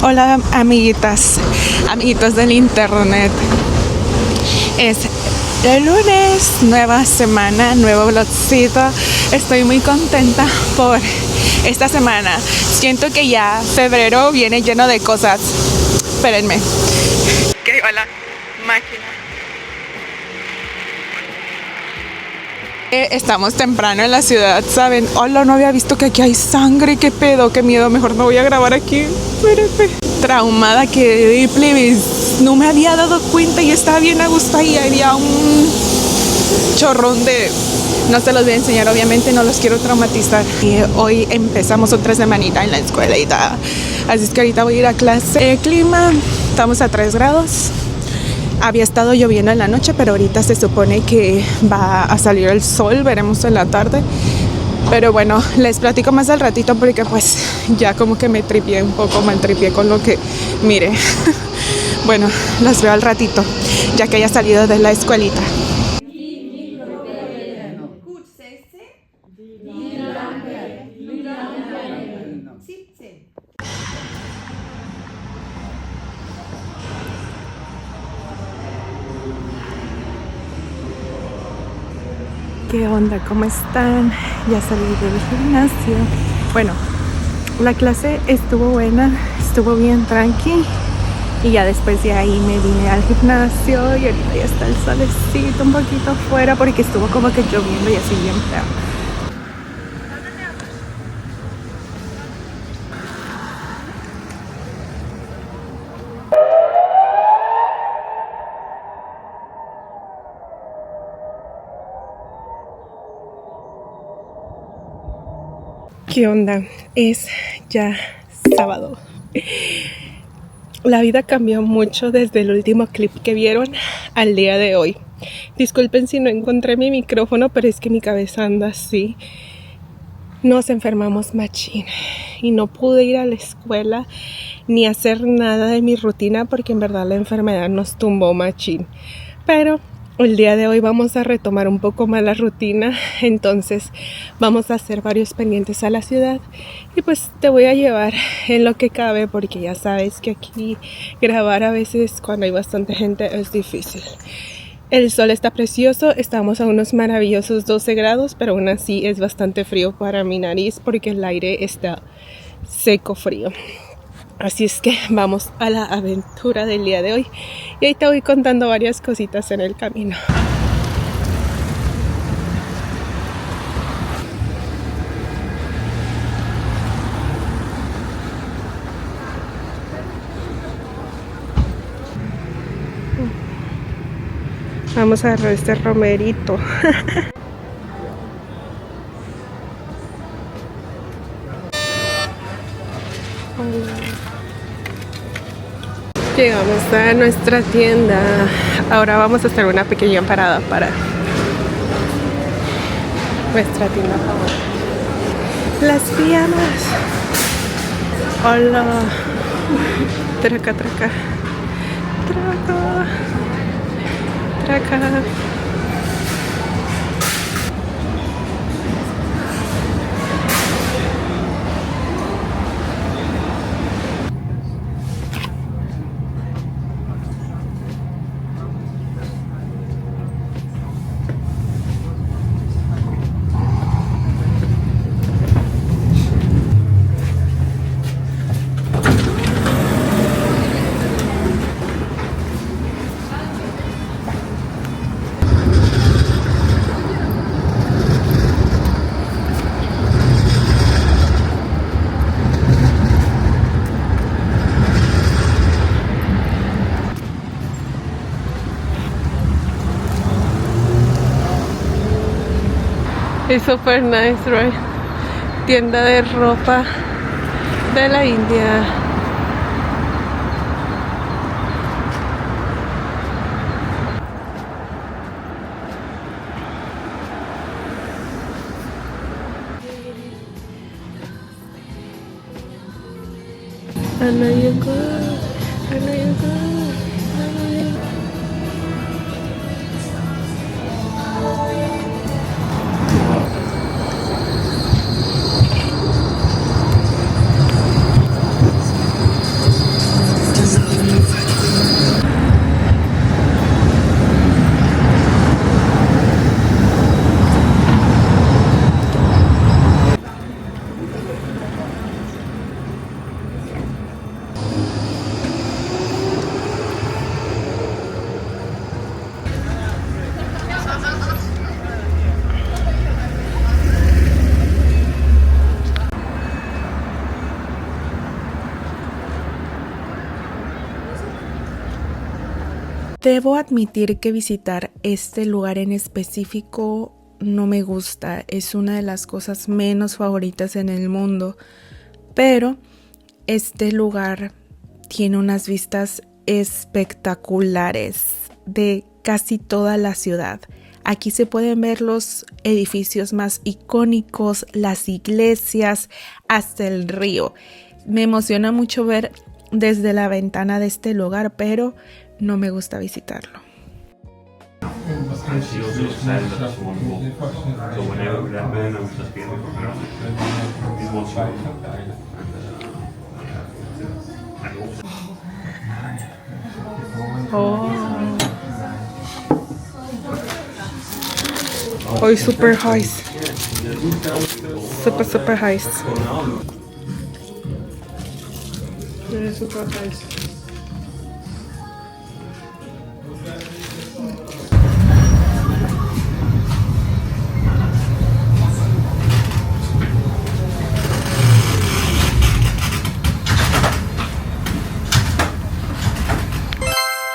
Hola amiguitas, amiguitos del internet. Es el lunes, nueva semana, nuevo vlogcito. Estoy muy contenta por esta semana. Siento que ya febrero viene lleno de cosas. Espérenme. Que va la máquina. Estamos temprano en la ciudad, ¿saben? Hola, no había visto que aquí hay sangre. Qué pedo, qué miedo. Mejor me voy a grabar aquí. Espérenme. Traumada que plebes. No me había dado cuenta y estaba bien a gusto ahí. Había un chorrón de... No se los voy a enseñar, obviamente, no los quiero traumatizar. Y hoy empezamos otra semanita en la escuela y tal. Así es que ahorita voy a ir a clase. El clima, estamos a 3 grados. Había estado lloviendo en la noche, pero ahorita se supone que va a salir el sol. Veremos en la tarde. Pero bueno, les platico más al ratito porque pues ya como que me tripié un poco, mal tripié con lo que mire. Bueno, las veo al ratito, ya que haya salido de la escuelita. ¿Qué onda? ¿Cómo están? Ya salí del gimnasio. Bueno, la clase estuvo buena, estuvo bien tranqui. Y ya después de ahí me vine al gimnasio y ahorita ya está el solecito un poquito afuera porque estuvo como que lloviendo y así bien feo. ¿Qué onda? Es ya sábado. La vida cambió mucho desde el último clip que vieron al día de hoy. Disculpen si no encontré mi micrófono, pero es que mi cabeza anda así. Nos enfermamos machín y no pude ir a la escuela ni hacer nada de mi rutina porque en verdad la enfermedad nos tumbó machín. Pero el día de hoy vamos a retomar un poco más la rutina, entonces vamos a hacer varios pendientes a la ciudad y pues te voy a llevar en lo que cabe porque ya sabes que aquí grabar a veces cuando hay bastante gente es difícil. El sol está precioso, estamos a unos maravillosos 12 grados, pero aún así es bastante frío para mi nariz porque el aire está seco frío. Así es que vamos a la aventura del día de hoy y ahí te voy contando varias cositas en el camino. Vamos a agarrar este romerito. Llegamos a nuestra tienda. Ahora vamos a hacer una pequeña parada para nuestra tienda favorita. Las pijamas. Hola. Traca, traca. Traca. Traca. Es super nice, right? Tienda de ropa de la India. I know you're good. I know you're good. I know you're good. Debo admitir que visitar este lugar en específico no me gusta. Es una de las cosas menos favoritas en el mundo. Pero este lugar tiene unas vistas espectaculares de casi toda la ciudad. Aquí se pueden ver los edificios más icónicos, las iglesias, hasta el río. Me emociona mucho ver desde la ventana de este lugar, pero no me gusta visitarlo. Hoy super highs. Super highs. Super highs.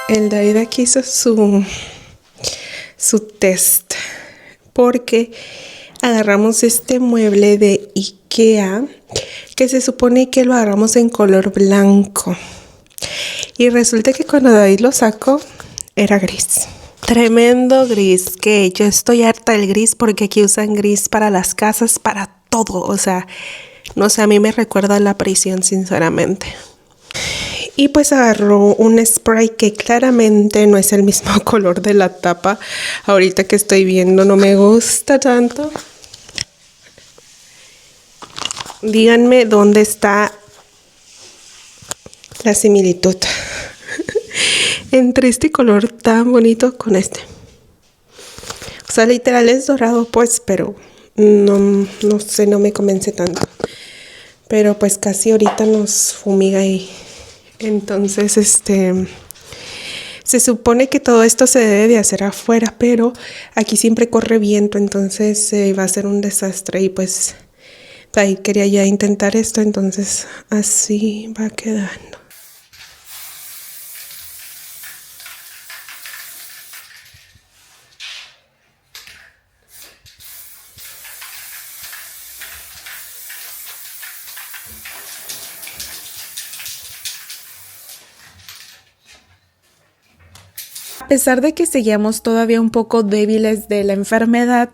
El David aquí hizo su test porque agarramos este mueble de IKEA que se supone que lo agarramos en color blanco y resulta que cuando David lo sacó era gris. Tremendo gris, que yo estoy harta del gris porque aquí usan gris para las casas, para todo, o sea, no sé, a mí me recuerda a la prisión sinceramente. Y pues agarró un spray que claramente no es el mismo color de la tapa. Ahorita que estoy viendo no me gusta tanto. Díganme dónde está la similitud entre este color tan bonito con este. O sea, literal es dorado pues, pero no sé, no me convence tanto. Pero pues casi ahorita nos fumiga ahí. Entonces, se supone que todo esto se debe de hacer afuera, pero aquí siempre corre viento, entonces va a ser un desastre y pues ahí quería ya intentar esto, entonces así va quedando. A pesar de que seguíamos todavía un poco débiles de la enfermedad,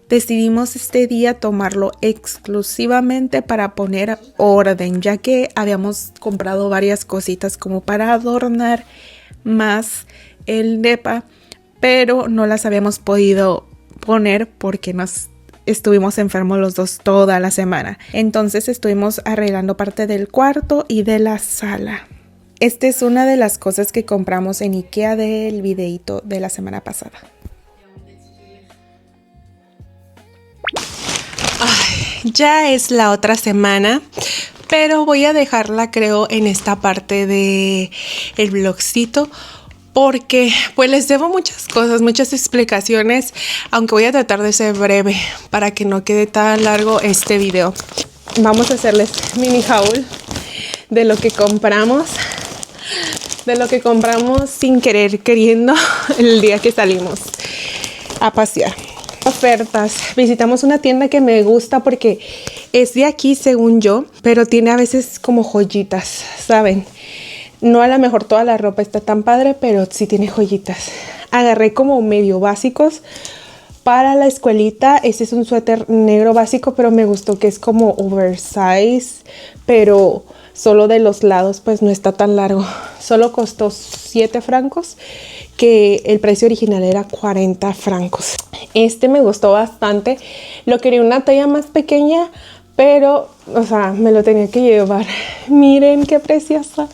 decidimos este día tomarlo exclusivamente para poner orden, ya que habíamos comprado varias cositas como para adornar más el depa, pero no las habíamos podido poner porque estuvimos enfermos los dos toda la semana. Entonces estuvimos arreglando parte del cuarto y de la sala. Esta es una de las cosas que compramos en IKEA del videito de la semana pasada. Ay, ya es la otra semana, pero voy a dejarla creo en esta parte de el vlogcito porque pues les debo muchas cosas, muchas explicaciones, aunque voy a tratar de ser breve para que no quede tan largo este video. Vamos a hacerles mini haul de lo que compramos. Sin querer queriendo el día que salimos a pasear. Ofertas. Visitamos una tienda que me gusta porque es de aquí según yo, pero tiene a veces como joyitas, ¿saben? No a lo mejor toda la ropa está tan padre, pero sí tiene joyitas. Agarré como medio básicos para la escuelita. Este es un suéter negro básico, pero me gustó que es como oversize, pero solo de los lados pues no está tan largo. Solo costó 7 francos, que el precio original era 40 francos. Este me gustó bastante. Lo quería una talla más pequeña, pero, o sea, me lo tenía que llevar. Miren qué preciosa.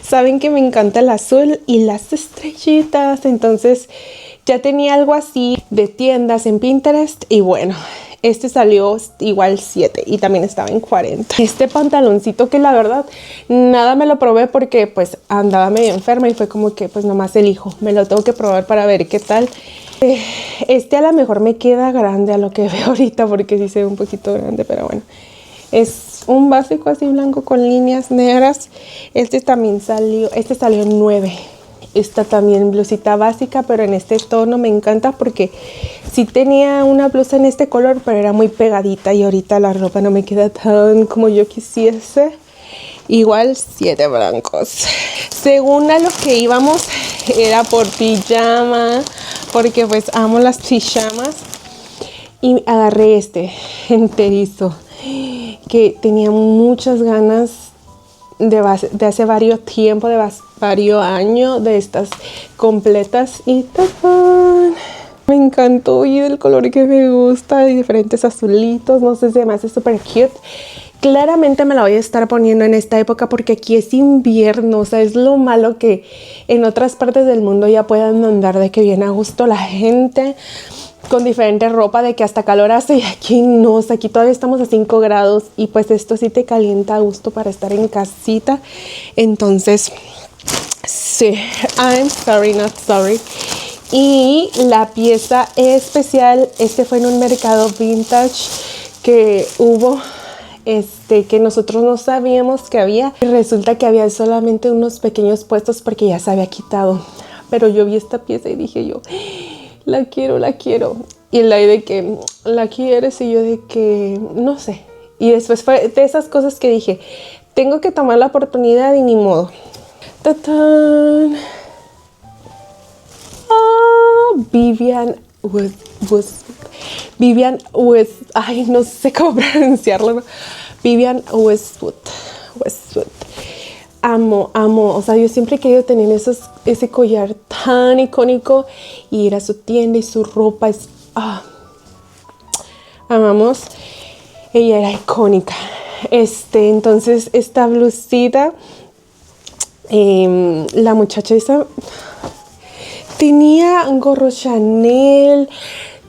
Saben que me encanta el azul y las estrellitas. Entonces ya tenía algo así de tiendas en Pinterest y bueno, este salió igual 7 y también estaba en 40. Este pantaloncito que la verdad nada me lo probé porque pues andaba medio enferma y fue como que pues nomás elijo. Me lo tengo que probar para ver qué tal. Este a lo mejor me queda grande a lo que veo ahorita porque sí se ve un poquito grande, pero bueno. Es un básico así blanco con líneas negras. Este salió en 9. Esta también blusita básica, pero en este tono me encanta porque sí tenía una blusa en este color, pero era muy pegadita y ahorita la ropa no me queda tan como yo quisiese. Igual 7 blancos. Según a lo que íbamos era por pijama, porque pues amo las pijamas. Y agarré este enterizo que tenía muchas ganas de hace varios tiempo, de varios años, de estas completas. Y ¡tafán! Me encantó y el color que me gusta, de diferentes azulitos, no sé, se me hace súper cute. Claramente me la voy a estar poniendo en esta época porque aquí es invierno, o sea, es lo malo que en otras partes del mundo ya puedan andar de que viene a gusto la gente con diferente ropa, de que hasta calor hace, y aquí no, o sea, aquí todavía estamos a 5 grados y pues esto sí te calienta a gusto para estar en casita. Entonces, sí, I'm sorry, not sorry. Y la pieza especial, este fue en un mercado vintage que hubo, que nosotros no sabíamos que había. Y resulta que había solamente unos pequeños puestos porque ya se había quitado. Pero yo vi esta pieza y dije yo, la quiero, la quiero. Y la de que, ¿la quieres? Y yo de que, no sé. Y después fue de esas cosas que dije, tengo que tomar la oportunidad y ni modo. ¡Tatán! Vivienne Westwood, ay, no sé cómo pronunciarlo, ¿no? Vivienne Westwood. Amo, o sea, yo siempre he querido tener ese collar tan icónico y ir a su tienda y su ropa es, amamos. Ella era icónica. Entonces esta blusita, la muchacha esa tenía un gorro Chanel,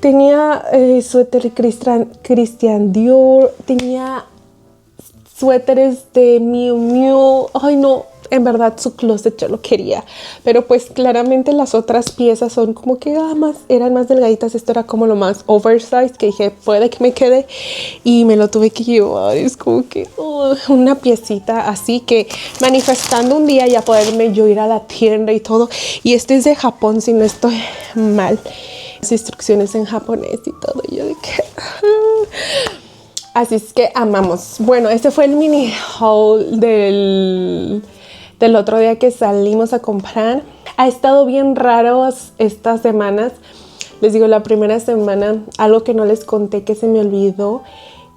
tenía suéter Christian Dior, tenía suéteres de Miu Miu. Ay, no, en verdad su closet yo lo quería. Pero pues claramente las otras piezas son como que eran más delgaditas. Esto era como lo más oversized que dije, puede que me quede. Y me lo tuve que llevar. Es como que una piecita así que manifestando un día ya poderme yo ir a la tienda y todo. Y este es de Japón, si no estoy mal. Las instrucciones en japonés y todo. Y yo de que... Así es que amamos. Bueno, este fue el mini haul del otro día que salimos a comprar. Ha estado bien raros estas semanas. Les digo, la primera semana, algo que no les conté que se me olvidó,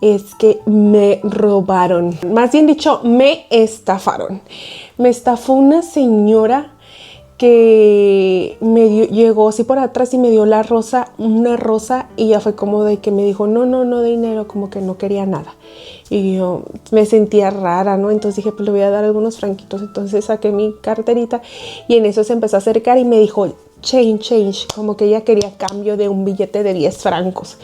es que me robaron. Más bien dicho, me estafaron. Me estafó una señora que llegó así por atrás y me dio una rosa, y ya fue como de que me dijo, no dinero, como que no quería nada. Y yo me sentía rara, ¿no? Entonces dije, pues le voy a dar algunos franquitos. Entonces saqué mi carterita y en eso se empezó a acercar y me dijo, change, como que ella quería cambio de un billete de 10 francos.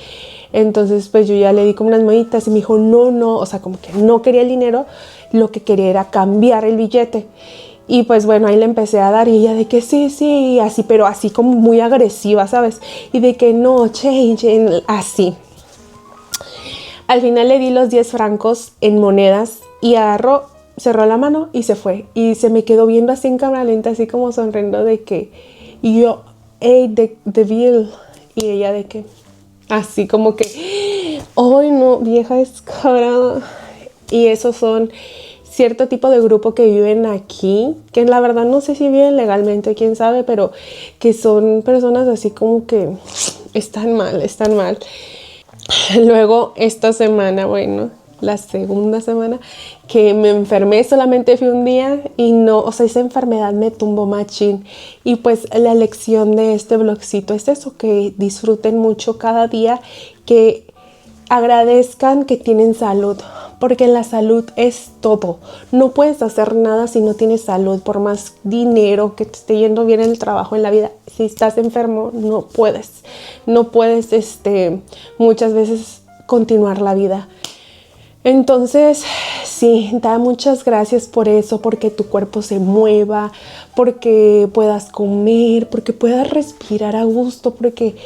Entonces pues yo ya le di como unas moneditas y me dijo, no, o sea, como que no quería el dinero, lo que quería era cambiar el billete. Y pues bueno, ahí le empecé a dar y ella de que sí, así, pero así como muy agresiva, ¿sabes? Y de que no, change, así. Al final le di los 10 francos en monedas y agarró, cerró la mano y se fue. Y se me quedó viendo así en cámara lenta, así como sonriendo de que... Y yo, hey, de Bill. Y ella de que... Así como que... Ay, no, vieja descarada. Y esos son... cierto tipo de grupo que viven aquí, que la verdad no sé si viven legalmente, quién sabe, pero que son personas así como que están mal. Luego esta semana, bueno, la segunda semana que me enfermé, solamente fui un día y no, o sea, esa enfermedad me tumbó machín. Y pues la lección de este vlogcito es eso, que disfruten mucho cada día, que agradezcan que tienen salud, porque la salud es todo. No puedes hacer nada si no tienes salud, por más dinero que te esté yendo bien en el trabajo, en la vida. Si estás enfermo, no puedes muchas veces continuar la vida. Entonces, sí, da muchas gracias por eso, porque tu cuerpo se mueva, porque puedas comer, porque puedas respirar a gusto, porque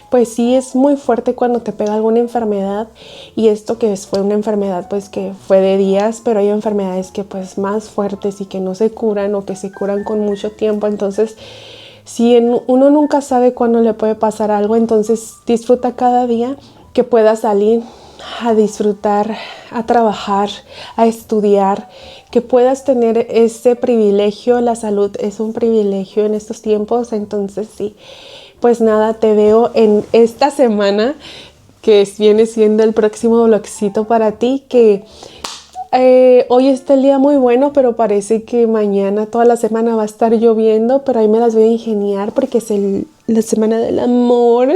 pues sí es muy fuerte cuando te pega alguna enfermedad, y esto que fue una enfermedad pues que fue de días, pero hay enfermedades que pues más fuertes y que no se curan o que se curan con mucho tiempo. Entonces si uno nunca sabe cuándo le puede pasar algo, entonces disfruta cada día que puedas salir a disfrutar, a trabajar, a estudiar, que puedas tener ese privilegio. La salud es un privilegio en estos tiempos. Entonces sí, pues nada, te veo en esta semana que viene siendo el próximo vlogcito para ti, que hoy está el día muy bueno, pero parece que mañana toda la semana va a estar lloviendo, pero ahí me las voy a ingeniar porque es la semana del amor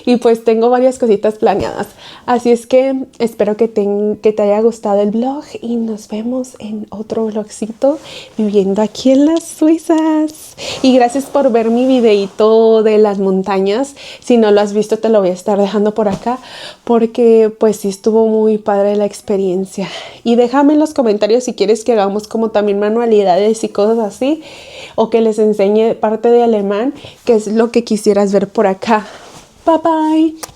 y pues tengo varias cositas planeadas. Así es que espero que te haya gustado el vlog y nos vemos en otro vlogcito viviendo aquí en las Suizas. Y gracias por ver mi videito de las montañas. Si no lo has visto, te lo voy a estar dejando por acá porque pues sí estuvo muy padre la experiencia. Y déjame en los comentarios si quieres que hagamos como también manualidades y cosas así, o que les enseñe parte de alemán, que es lo que quisieras ver por acá. Bye bye.